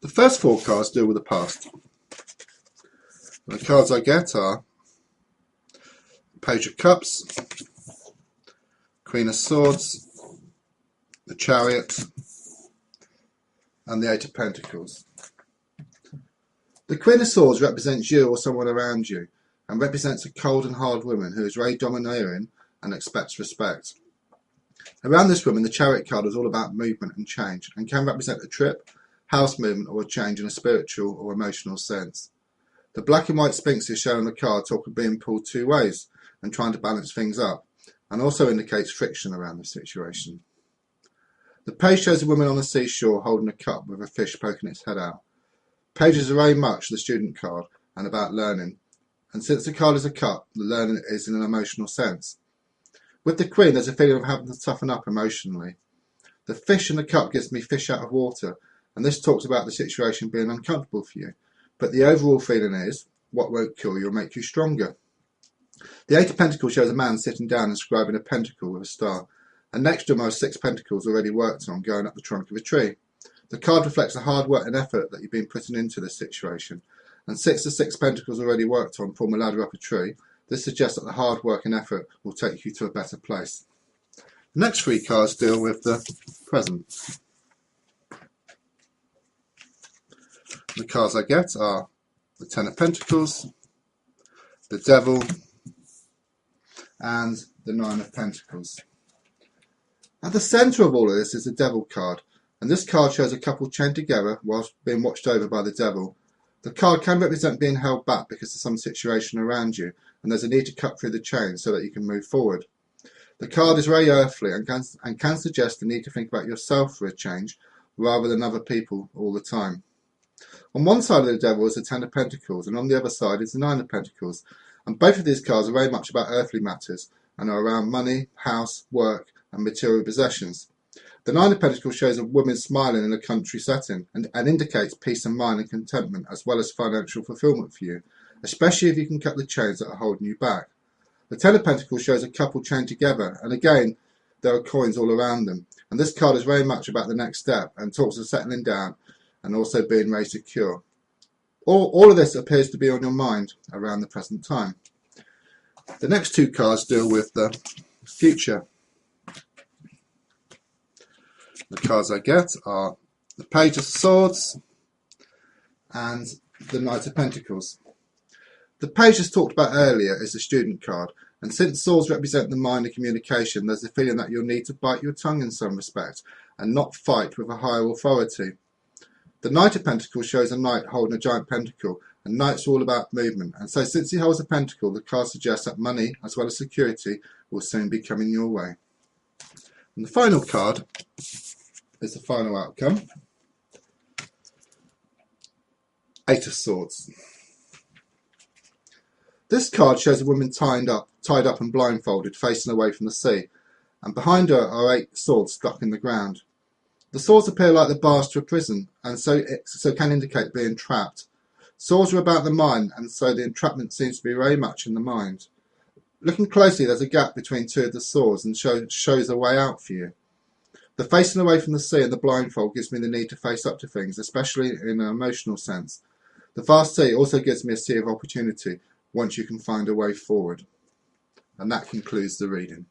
The first four cards deal with the past. The cards I get are Page of Cups, Queen of Swords, the Chariot, and the Eight of Pentacles. The Queen of Swords represents you or someone around you, and represents a cold and hard woman who is very domineering and expects respect. Around this woman, the Chariot card is all about movement and change, and can represent a trip, house movement, or a change in a spiritual or emotional sense. The black and white sphinxes shown on the card talk of being pulled two ways and trying to balance things up, and also indicates friction around the situation. The page shows a woman on the seashore holding a cup with a fish poking its head out. Pages are very much the student card and about learning, and since the card is a cup, the learning is in an emotional sense. With the Queen, there's a feeling of having to toughen up emotionally. The fish in the cup gives me fish out of water, and this talks about the situation being uncomfortable for you. But the overall feeling is, what won't kill you will make you stronger. The Eight of Pentacles shows a man sitting down inscribing a pentacle with a star, and next to him are 6 pentacles already worked on going up the trunk of a tree. The card reflects the hard work and effort that you've been putting into this situation, and 6 of 6 pentacles already worked on form a ladder up a tree. This suggests that the hard work and effort will take you to a better place. The next 3 cards deal with the present. The cards I get are the Ten of Pentacles, the Devil, and the Nine of Pentacles. At the centre of all of this is the Devil card, and this card shows a couple chained together whilst being watched over by the Devil. The card can represent being held back because of some situation around you, and there's a need to cut through the chain so that you can move forward. The card is very earthly and can suggest the need to think about yourself for a change rather than other people all the time. On one side of the Devil is the Ten of Pentacles, and on the other side is the Nine of Pentacles. And both of these cards are very much about earthly matters and are around money, house, work, and material possessions. The Nine of Pentacles shows a woman smiling in a country setting and indicates peace of mind and contentment, as well as financial fulfillment for you, especially if you can cut the chains that are holding you back. The Ten of Pentacles shows a couple chained together, and again, there are coins all around them. And this card is very much about the next step and talks of settling down and also being very secure. All of this appears to be on your mind around the present time. The next 2 cards deal with the future. The cards I get are the Page of Swords and the Knight of Pentacles. The Page, as talked about earlier, is the student card, and since swords represent the mind and communication, there's a feeling that you'll need to bite your tongue in some respect and not fight with a higher authority. The Knight of Pentacles shows a knight holding a giant pentacle, and knights are all about movement, and so since he holds a pentacle, the card suggests that money, as well as security, will soon be coming your way. And the final card is the final outcome. Eight of Swords. This card shows a woman tied up and blindfolded, facing away from the sea, and behind her are 8 swords stuck in the ground. The swords appear like the bars to a prison, and so can indicate being trapped. Swords are about the mind, and so the entrapment seems to be very much in the mind. Looking closely, there's a gap between 2 of the swords and shows a way out for you. The facing away from the sea and the blindfold gives me the need to face up to things, especially in an emotional sense. The vast sea also gives me a sea of opportunity once you can find a way forward. And that concludes the reading.